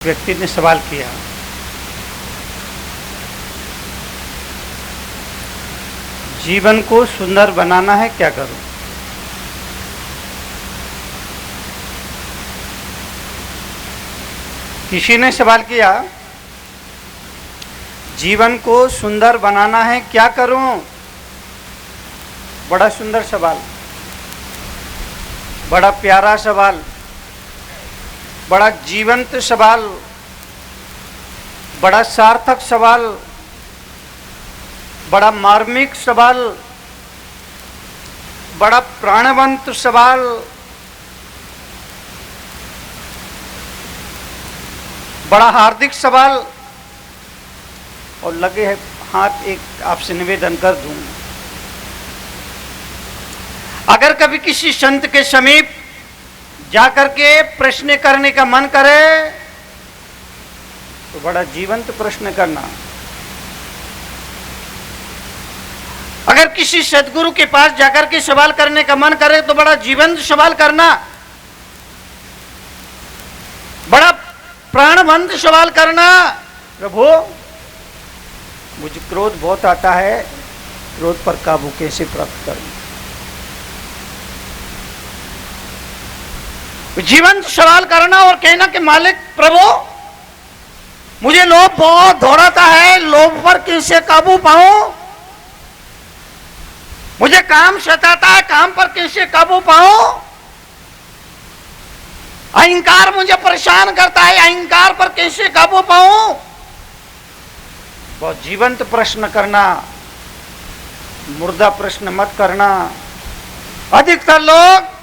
व्यक्ति ने सवाल किया, जीवन को सुंदर बनाना है, क्या करूं? किसी ने सवाल किया, जीवन को सुंदर बनाना है, क्या करूं? बड़ा सुंदर सवाल, बड़ा प्यारा सवाल, बड़ा जीवंत सवाल, बड़ा सार्थक सवाल, बड़ा मार्मिक सवाल, बड़ा प्राणवंत सवाल, बड़ा हार्दिक सवाल। और लगे है हाथ, एक आपसे निवेदन कर दूं, अगर कभी किसी संत के समीप जाकर के प्रश्न करने का मन करे तो बड़ा जीवंत प्रश्न करना। अगर किसी सदगुरु के पास जाकर के सवाल करने का मन करे तो बड़ा जीवंत सवाल करना, बड़ा प्राणवंत सवाल करना। प्रभु, मुझे क्रोध बहुत आता है, क्रोध पर काबू कैसे प्राप्त करूं? जीवंत सवाल करना और कहना कि मालिक प्रभु, मुझे लोभ बहुत दौड़ाता है, लोभ पर कैसे काबू पाऊं? मुझे काम सताता है, काम पर कैसे काबू पाऊं? अहंकार मुझे परेशान करता है, अहंकार पर कैसे काबू पाऊं? बहुत जीवंत प्रश्न करना, मुर्दा प्रश्न मत करना। अधिकतर लोग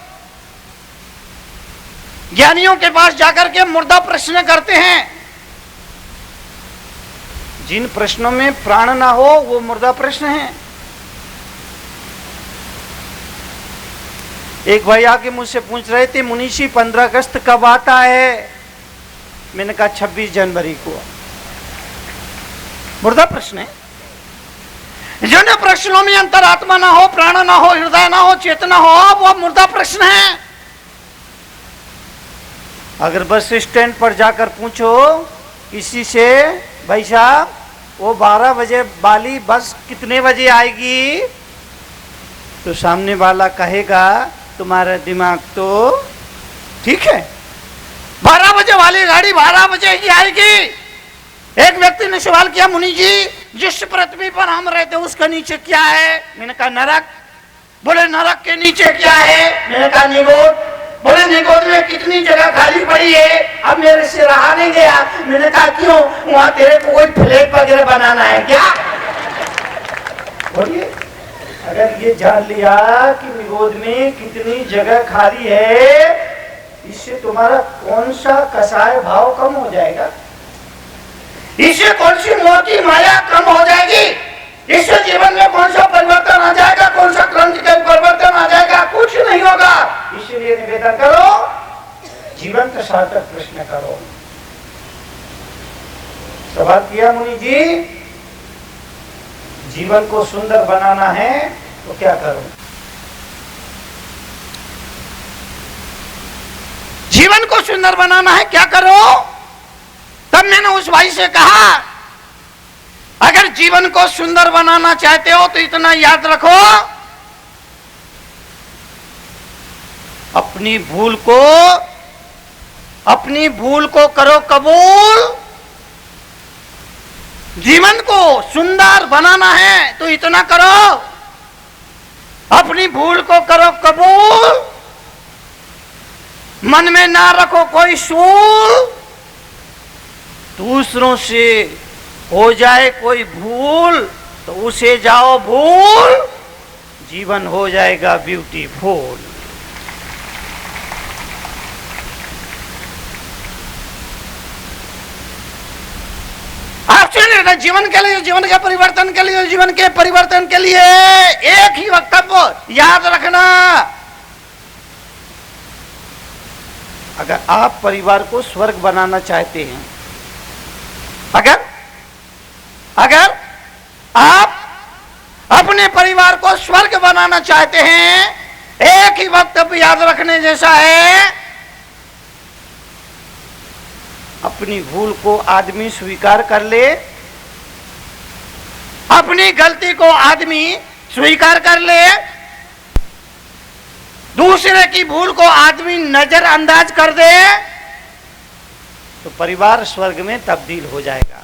ज्ञानियों के पास जाकर के मुर्दा प्रश्न करते हैं। जिन प्रश्नों में प्राण ना हो वो मुर्दा प्रश्न है। एक भाई आके मुझसे पूछ रहे थे, मुनीषी 15 अगस्त कब आता है? मैंने कहा 26 जनवरी को। मुर्दा प्रश्न है। जिन प्रश्नों में अंतरात्मा ना हो, प्राण ना हो, हृदय ना हो, चेतना हो, वो मुर्दा प्रश्न है। अगर बस स्टैंड पर जाकर पूछो किसी से, भाई साहब वो 12 बजे वाली बस कितने बजे आएगी, तो सामने वाला कहेगा तुम्हारा दिमाग तो ठीक है, 12 बजे वाली गाड़ी 12 बजे ही आएगी। एक व्यक्ति ने सवाल किया, मुनि जी जिस पृथ्वी पर हम रहते हैं उसके नीचे क्या है? मैंने कहा नरक। बोले नरक के नीचे क्या है? मैंने कहा निगोद। बोले निगोद में कितनी जगह खाली पड़ी है? अब मेरे से रहा नहीं गया। मैंने कहा क्यों? वहां तेरे को कोई फ्लैट वगैरह बनाना है क्या? बोलिए, अगर ये जान लिया कि निगोद में कितनी जगह खाली है, इससे तुम्हारा कौन सा कसाय भाव कम हो जाएगा? इससे कौन सी मोटी माया कम हो जाएगी? इससे जीवन में कौन सा परिवर्तन आ जाएगा? कौन सा क्रांतिकारी परिवर्तन आ जाएगा? कुछ नहीं होगा। इसलिए निवेदन करो, जीवंत सार्थक प्रश्न करो। सवाल किया मुनि जी, जीवन को सुंदर बनाना है तो क्या करूं? जीवन को सुंदर बनाना है, क्या करो? तब मैंने उस भाई से कहा, अगर जीवन को सुंदर बनाना चाहते हो तो इतना याद रखो, अपनी भूल को करो कबूल। जीवन को सुंदर बनाना है तो इतना करो, अपनी भूल को करो कबूल। मन में ना रखो कोई सूल, दूसरों से हो जाए कोई भूल तो उसे जाओ भूल, जीवन हो जाएगा ब्यूटीफुल। आप सुनिए, जीवन के लिए, जीवन के परिवर्तन के लिए, जीवन के परिवर्तन के लिए एक ही वक्तव्य याद रखना। अगर आप परिवार को स्वर्ग बनाना चाहते हैं, अगर आप अपने परिवार को स्वर्ग बनाना चाहते हैं, एक ही वक्तव्य याद रखने जैसा है, अपनी भूल को आदमी स्वीकार कर ले, अपनी गलती को आदमी स्वीकार कर ले, दूसरे की भूल को आदमी नजरअंदाज कर दे, तो परिवार स्वर्ग में तब्दील हो जाएगा।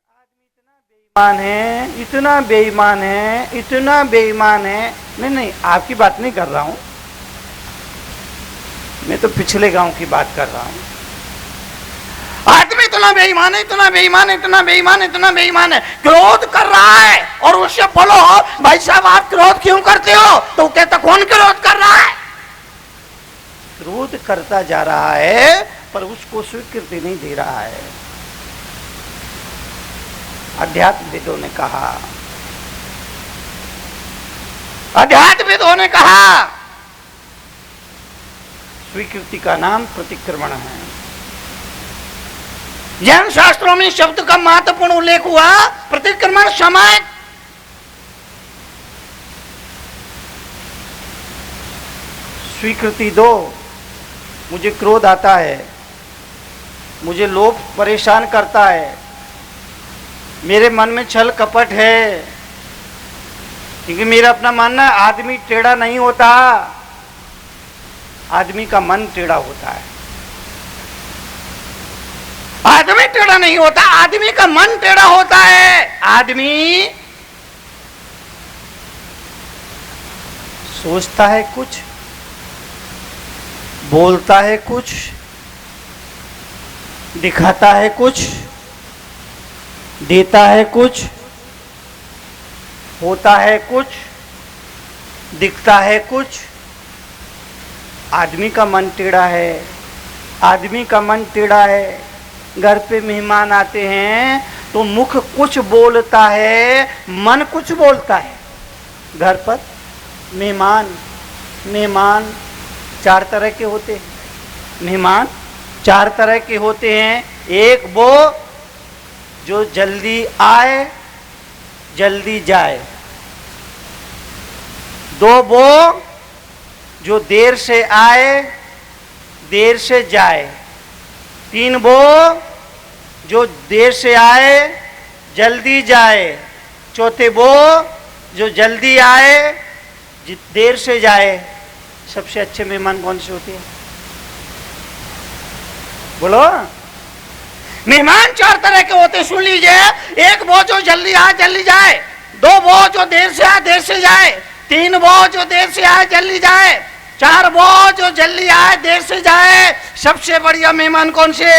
आदमी इतना बेईमान है, इतना बेईमान है, इतना बेईमान है। नहीं, आपकी बात नहीं कर रहा हूं, मैं तो पिछले गांव की बात कर रहा हूं। आदमी इतना बेईमान है, इतना बेईमान है, इतना बेईमान है, इतना बेईमान है, क्रोध कर रहा है और उससे बोलो भाई साहब आप क्रोध क्यों करते हो, तो कहता कौन क्रोध कर रहा है? क्रोध करता जा रहा है पर उसको स्वीकृति नहीं दे रहा है। अध्यात्मविदों ने कहा, अध्यात्मविदों ने कहा स्वीकृति का नाम प्रतिक्रमण है। जैन शास्त्रों में शब्द का महत्वपूर्ण उल्लेख हुआ प्रतिक्रमण समय। स्वीकृति दो, मुझे क्रोध आता है, मुझे लोभ परेशान करता है, मेरे मन में छल कपट है, क्योंकि मेरा अपना मानना है आदमी टेढ़ा नहीं होता, आदमी का मन टेढ़ा होता है। आदमी टेढ़ा नहीं होता, आदमी का मन टेढ़ा होता है। आदमी सोचता है कुछ, बोलता है कुछ, दिखाता है कुछ, देता है कुछ, होता है कुछ, दिखता है कुछ। आदमी का मन टेढ़ा है, आदमी का मन टेढ़ा है। घर पे मेहमान आते हैं तो मुख कुछ बोलता है, मन कुछ बोलता है। घर पर मेहमान चार तरह के होते हैं। मेहमान चार तरह के होते हैं। एक वो जो जल्दी आए जल्दी जाए, दो वो जो देर से आए देर से जाए, तीन वो जो देर से आए जल्दी जाए, चौथे वो जो जल्दी आए देर से जाए। सबसे अच्छे मेहमान कौन से होते हैं? बोलो। मेहमान चार तरह के होते हैं, सुन लीजिए। एक वो जो जल्दी आए जल्दी जाए, दो वो जो देर से आए देर से जाए, तीन वो जो देर से आए जल्दी जाए, चार वो जो जल्दी आए देर से जाए। सबसे बढ़िया मेहमान कौन से?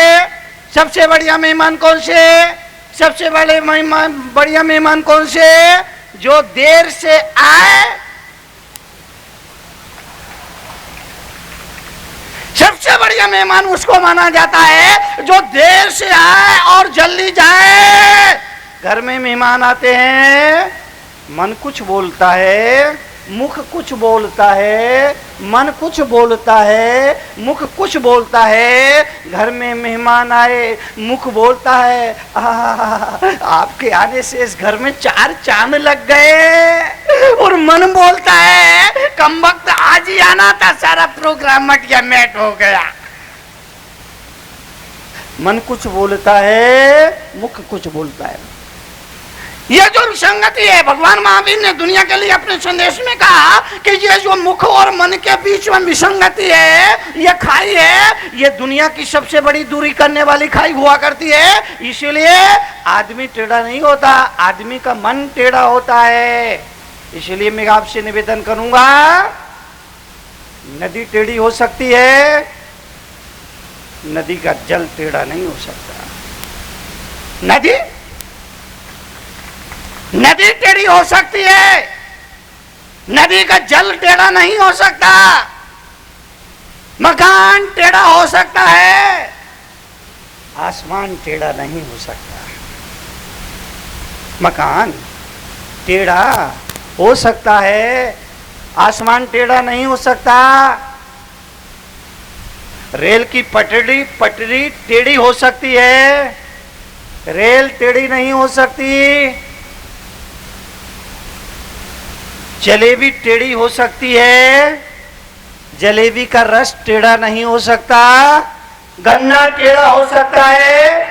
सबसे बढ़िया मेहमान कौन से? सबसे बढ़िया मेहमान कौन से? जो देर से आए। सबसे बढ़िया मेहमान उसको माना जाता है जो देर से आए और जल्दी जाए। घर में मेहमान आते हैं, मन कुछ बोलता है, मुख कुछ बोलता है, मन कुछ बोलता है, मुख कुछ बोलता है। घर में मेहमान आए, मुख बोलता है आपके आने से इस घर में चार चांद लग गए, और मन बोलता है कम वक्त आज ही आना था, सारा प्रोग्राम मटिया मैट हो गया। मन कुछ बोलता है, मुख कुछ बोलता है। ये जो विसंगति है, भगवान महावीर ने दुनिया के लिए अपने संदेश में कहा कि ये जो मुख और मन के बीच में विसंगति है, ये खाई है, ये दुनिया की सबसे बड़ी दूरी करने वाली खाई हुआ करती है। इसीलिए आदमी टेढ़ा नहीं होता, आदमी का मन टेढ़ा होता है। इसलिए मैं आपसे निवेदन करूंगा, नदी टेढ़ी हो सकती है, नदी का जल टेढ़ा नहीं हो सकता। नदी टेढ़ी हो सकती है, नदी का जल टेढ़ा नहीं हो सकता। मकान टेढ़ा हो सकता है, आसमान टेढ़ा नहीं हो सकता। मकान टेढ़ा हो सकता है, आसमान टेढ़ा नहीं हो सकता। रेल की पटरी टेढ़ी हो सकती है, रेल टेढ़ी नहीं हो सकती। जलेबी टेढ़ी हो सकती है, जलेबी का रस टेढ़ा नहीं हो सकता। गन्ना टेढ़ा हो सकता है,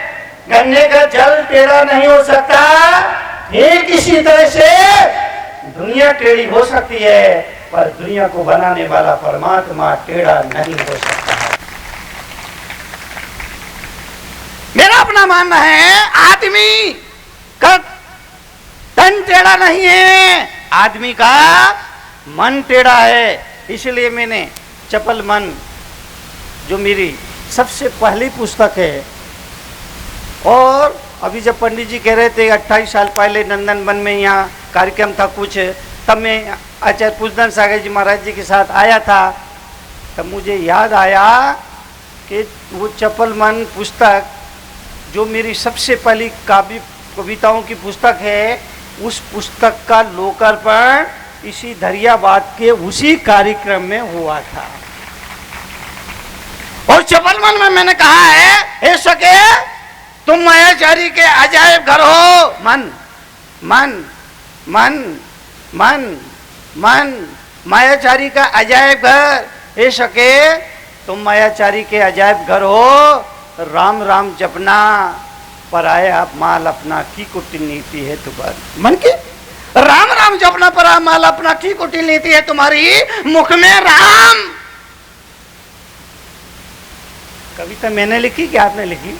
गन्ने का जल टेढ़ा नहीं हो सकता। एक इसी तरह से दुनिया टेढ़ी हो सकती है, पर दुनिया को बनाने वाला परमात्मा टेढ़ा नहीं हो सकता है। मेरा अपना मानना है, आदमी का तन टेढ़ा नहीं है, आदमी का मन टेढ़ा है। इसलिए मैंने चपल मन, जो मेरी सबसे पहली पुस्तक है, और अभी जब पंडित जी कह रहे थे 28 साल पहले नंदन वन में यहाँ कार्यक्रम था कुछ, तब मैं आचार्य पूजन सागर जी महाराज जी के साथ आया था, तब मुझे याद आया कि वो चपल मन पुस्तक जो मेरी सबसे पहली काव्य कविताओं की पुस्तक है, उस पुस्तक का लोकार्पण इसी दरियाबाद के उसी कार्यक्रम में हुआ था। और चपल मन में मैंने कहा है, हे सके तुम मायाचारी के अजायब घर हो। मन मन मन मन मन मायाचारी का अजायब घर। हे सके तुम मायाचारी के अजायब घर हो। राम राम जपना पराया माल अपना, की कुटिल नीति है तुम्हारी। मन की राम राम जपना पराया माल अपना, की कुटिल नीति है तुम्हारी। मुख में राम। कविता मैंने लिखी कि आपने लिखी?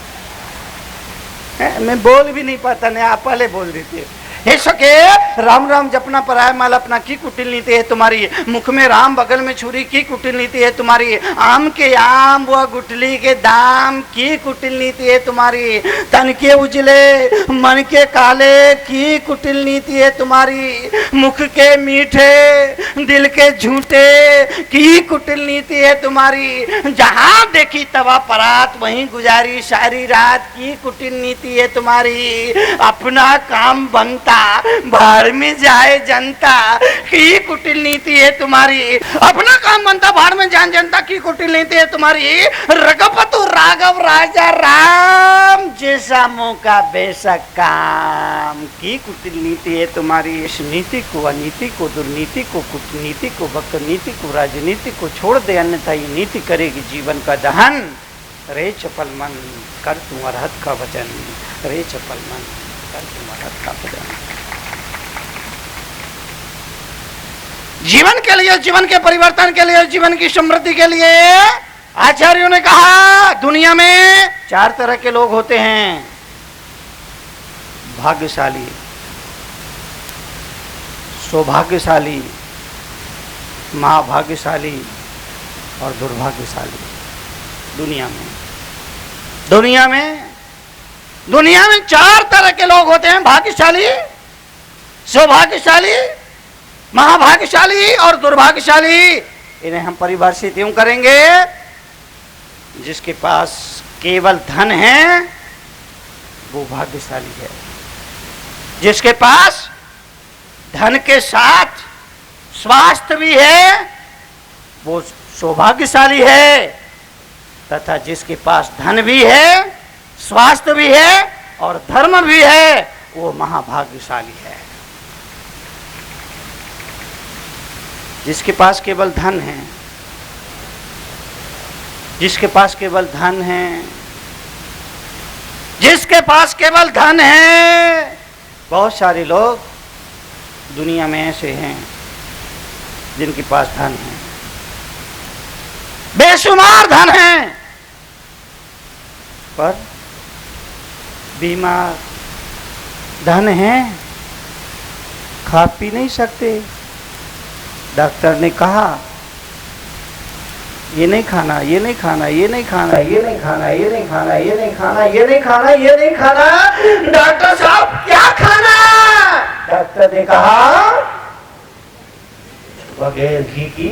मैं बोल भी नहीं पाता, नहीं आप पहले बोल देती है। हे सके राम राम जपना पराया माल अपना, की कुटिल नीति है तुम्हारी। मुख में राम बगल में छुरी, की कुटिल नीति है तुम्हारी। आम के आम व गुठली के दाम, की कुटिल नीति है तुम्हारी। तन के उजले मन के काले, की कुटिल नीति है तुम्हारी। मुख के मीठे दिल के झूठे, की कुटिल नीति है तुम्हारी। जहाँ देखी तवा परात वहीं गुजारी सारी रात, की कुटिल नीति है तुम्हारी। अपना काम बनता बाहर में जाए जनता, की कुटिल नीति है तुम्हारी। अपना काम बनता बाहर में जाए जनता, की कुटिल नीति है तुम्हारी। रघुपति राघव राजा राम, जैसा मौका वैसा काम, की कुटिल नीति है तुम्हारी। इस नीति को, अनीति को, दुर्नीति को, कूटनीति को, वक्रनीति को, राजनीति को छोड़ दे, अन्यथा ये नीति करेगी जीवन का दहन। रे चपल मन कर तू अरहत का वचन, रे चपल मन कर तू अरहत का वचन। जीवन के लिए, जीवन के परिवर्तन के लिए, जीवन की समृद्धि के लिए आचार्यों ने कहा, दुनिया में 4 तरह के लोग होते हैं। भाग्यशाली, सौभाग्यशाली, महाभाग्यशाली और दुर्भाग्यशाली। दुनिया में 4 तरह के लोग होते हैं, भाग्यशाली, सौभाग्यशाली, महाभाग्यशाली और दुर्भाग्यशाली। इन्हें हम परिभाषित यूं करेंगे, जिसके पास केवल धन है वो भाग्यशाली है। जिसके पास धन के साथ स्वास्थ्य भी है वो सौभाग्यशाली है, तथा जिसके पास धन भी है, स्वास्थ्य भी है और धर्म भी है, वो महाभाग्यशाली है। जिसके पास केवल धन है, जिसके पास केवल धन है, जिसके पास केवल धन है। बहुत सारे लोग दुनिया में ऐसे हैं जिनके पास धन है, बेशुमार धन है, पर बीमार। धन है, खा पी नहीं सकते। डॉक्टर ने कहा ये नहीं खाना, ये नहीं खाना, ये नहीं खाना, ये नहीं खाना, ये नहीं खाना, ये नहीं खाना, ये नहीं खाना, ये नहीं खाना। डॉक्टर साहब क्या खाना? डॉक्टर ने कहा बगैर घी की,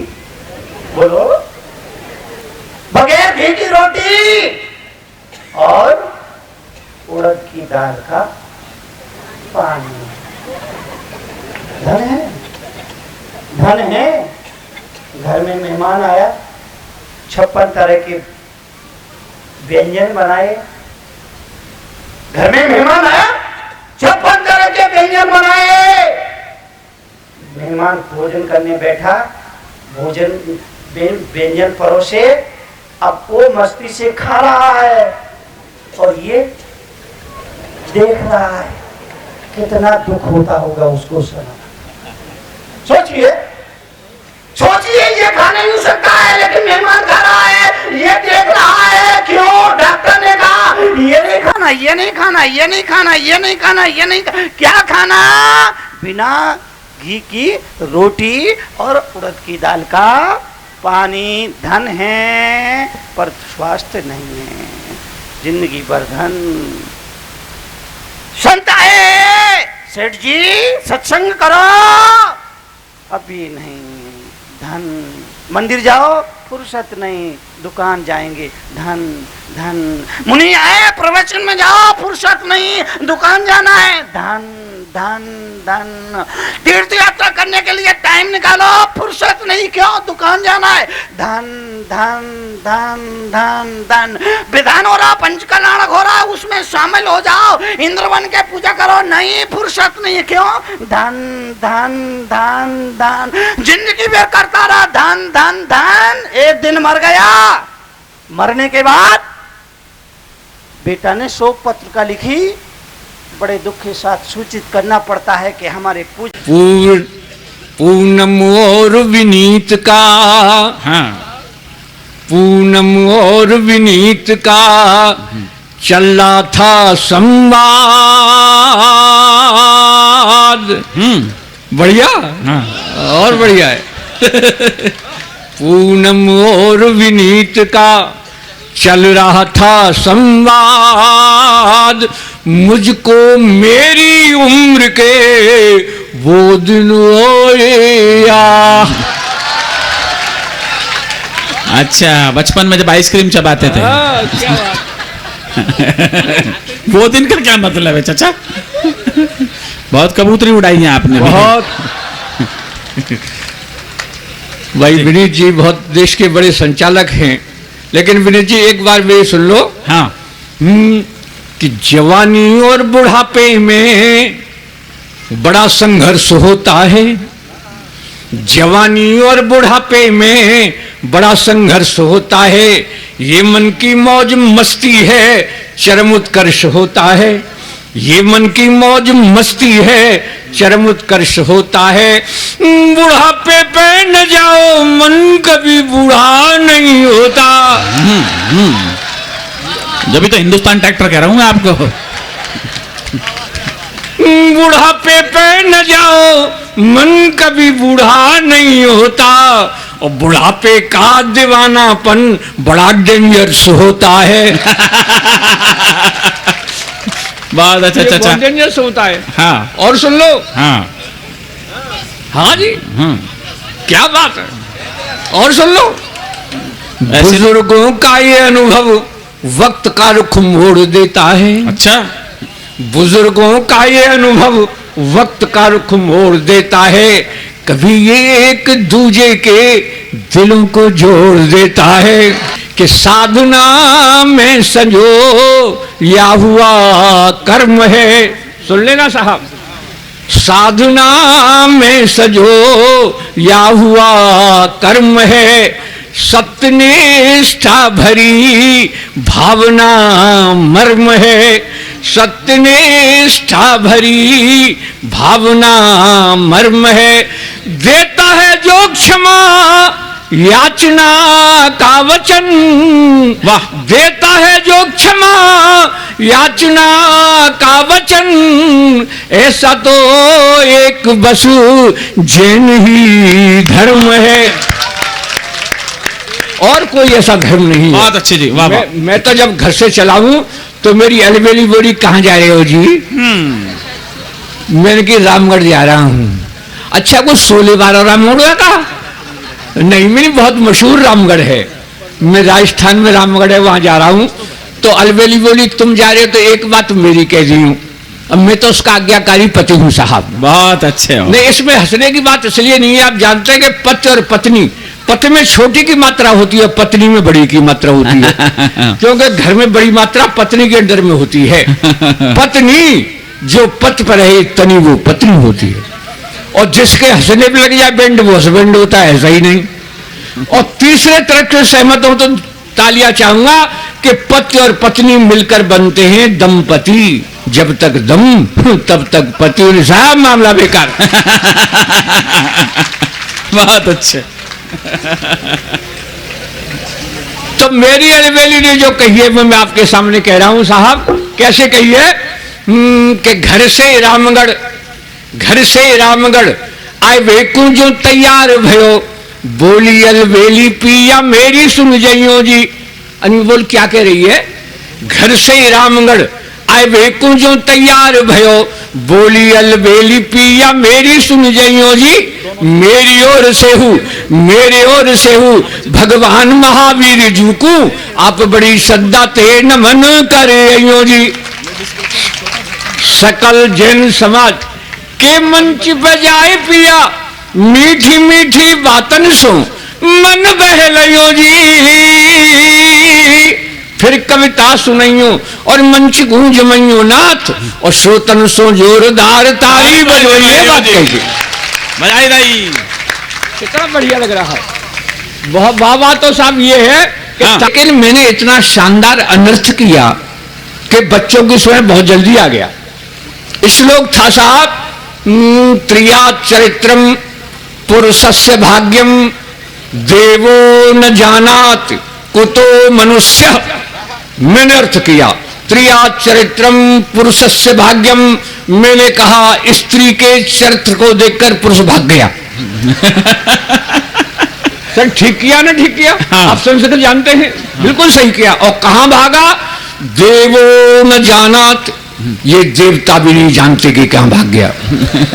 बोलो, बगैर घी की रोटी और उड़द की दाल का पानी। धन है, धन है। घर में मेहमान आया, 56 तरह के व्यंजन बनाए। घर में मेहमान आया, 56 तरह के व्यंजन बनाए। मेहमान भोजन करने बैठा, भोजन व्यंजन परोसे, अब वो मस्ती से खा रहा है और ये देख रहा है, कितना दुख होता होगा उसको सुना। सोचिए सोचिए, ये खा नहीं सकता है लेकिन मेहमान खा रहा है, ये देख रहा है। क्यों? डॉक्टर ने कहा ये नहीं खाना, ये नहीं खाना, ये नहीं खाना, ये नहीं खाना, ये नहीं खाना। क्या खाना? बिना घी की रोटी और उड़द की दाल का पानी। धन है पर स्वास्थ्य नहीं है, जिंदगी भर धन। संत है, सेठ जी सत्संग करो, अभी नहीं। धन, मंदिर जाओ, फुर्सत नहीं, दुकान जाएंगे, धन धन। मुनि आए, प्रवचन में जाओ, फुर्सत नहीं, दुकान जाना है, धन धन धन। तीर्थ यात्रा करने के लिए टाइम निकालो, फुर्सत नहीं, क्यों? दुकान जाना है, धन धन धन धन धन। विधान हो रहा, पंचकल्याणक हो रहा है, उसमें शामिल हो जाओ, इंद्र बन के पूजा करो, नहीं, फुर्सत नहीं, क्यों? धन धन धन धन। जिंदगी में करता रहा धन धन धन। एक दिन मर गया, मरने के बाद बेटा ने शोक पत्रिका लिखी, बड़े दुख के साथ सूचित करना पड़ता है कि हमारे पूनम और विनीत का, हाँ, पूनम और विनीत का चल रहा था संवाद। बढ़िया, हाँ, और बढ़िया है। पूनम और विनीत का चल रहा था संवाद, मुझको मेरी उम्र के वो दिन ओया। अच्छा, बचपन में जब आइसक्रीम चबाते थे। क्या वो दिन का क्या मतलब है चाचा? बहुत कबूतरी उड़ाई है आपने, बहुत। भाई विनीत जी बहुत देश के बड़े संचालक हैं, लेकिन विनीत जी एक बार मेरी सुन लो। हाँ। कि जवानी और बुढ़ापे में बड़ा संघर्ष होता है, जवानी और बुढ़ापे में बड़ा संघर्ष होता है, ये मन की मौज मस्ती है, चरम उत्कर्ष होता है, ये मन की मौज मस्ती है, चरम उत्कर्ष होता है। बुढ़ापे पे न जाओ, मन कभी बूढ़ा नहीं होता। जब भी तो हिंदुस्तान ट्रैक्टर कह रहा हूं मैं आपको। बुढ़ापे पे न जाओ, मन कभी बूढ़ा नहीं होता, और बुढ़ापे का दीवानापन बड़ा डेंजरस होता है। बहुत अच्छा चाचा, डेंजरस होता है। हाँ, और सुन लो। हाँ हाँ जी, क्या बात है। और सुन लो, बुजुर्गों का ये अनुभव वक्त का रुख मोड़ देता है। अच्छा, बुजुर्गों का ये अनुभव वक्त का रुख मोड़ देता है, कभी ये एक दूजे के दिलों को जोड़ देता है। कि साधना में संजो या हुआ कर्म है। सुन लेना साहब, साधना में सजो या हुआ कर्म है, सत्यनिष्ठा भरी भावना मर्म है, सत्यनिष्ठा भरी भावना मर्म है। देता है जो क्षमा याचना का वचन, वाह, देता है जो क्षमा याचना का वचन, ऐसा तो एक बस जैन ही धर्म है, और कोई ऐसा धर्म नहीं है। बहुत अच्छे जी, वाह वाह। मैं तो जब घर से चला हूं तो मेरी अलबेली बोली कहाँ जा रहे हो जी? मैंने कि रामगढ़ जा रहा हूं। अच्छा, कुछ 16-12 रामगढ़ हुआ था? नहीं, मेरी बहुत मशहूर रामगढ़ है, मैं राजस्थान में रामगढ़ है, वहां जा रहा हूं। तो अलबेली बोली तुम जा रहे हो तो एक बात मेरी कह दी हूं, अब मैं तो उसका आज्ञाकारी पति हूं साहब। बहुत अच्छे हो। नहीं, इसमें हंसने की बात इसलिए नहीं है, आप जानते हैं कि पति और पत्नी, पति में छोटी की मात्रा होती है, पत्नी में बड़ी की मात्रा होती है। क्योंकि घर में बड़ी मात्रा पत्नी के अंदर में होती है। पत्नी जो पति पर है तनी वो पत्नी होती है, और जिसके हंसने पे लग जाए बैंड वो हस्बैंड होता है, ऐसा ही नहीं। और तीसरे तरफ से सहमत हो तो तालियां चाहूंगा कि पति और पत्नी मिलकर बनते हैं दंपति, जब तक दम तब तक पति। और साहब मामला बेकार। बहुत अच्छे। तो मेरी अलबेली ने जो कही है वो मैं आपके सामने कह रहा हूं साहब। कैसे कही है कि घर से रामगढ़ आए वेकू जो तैयार भयो, बोली अलबेली पिया मेरी सुन जइयो जी। बोल क्या कह रही है? घर से रामगढ़ आए वेकू जो तैयार भयो, बोली अलबेली पिया मेरी सुन जइयो जी। मेरी ओर से हूँ भगवान महावीर जू को, आप बड़ी श्रद्धा ते नमन करे अयो जी। सकल जैन समाज के मंच बजाए पिया, मीठी मीठी बातन सो मन बहलयो जी। फिर कविता सुनइयो और मंच गूंज मइयो नाथ, और श्रोतन सो जोरदार ताली बजवाइए। बात कहिए, बजाई रही। कितना बढ़िया लग रहा है। बहुत वाह तो साहब ये है कि लेकिन मैंने इतना शानदार अनर्थ किया कि बच्चों की स्वयं बहुत जल्दी आ गया। श्लोक था साहब, त्रिया चरित्रम पुरुषस्य भाग्यम देवो न जानात कुतो मनुष्य। मैंने अर्थ किया त्रिया चरित्रम पुरुषस्य भाग्यम। मैंने कहा स्त्री के चरित्र को देखकर पुरुष भाग गया। सर ठीक किया ना? ठीक किया। हाँ। आप संस्कृत जानते हैं, बिल्कुल सही किया। और कहां भागा? देवो न जानात, ये देवता भी नहीं जानते कि कहां भाग गया।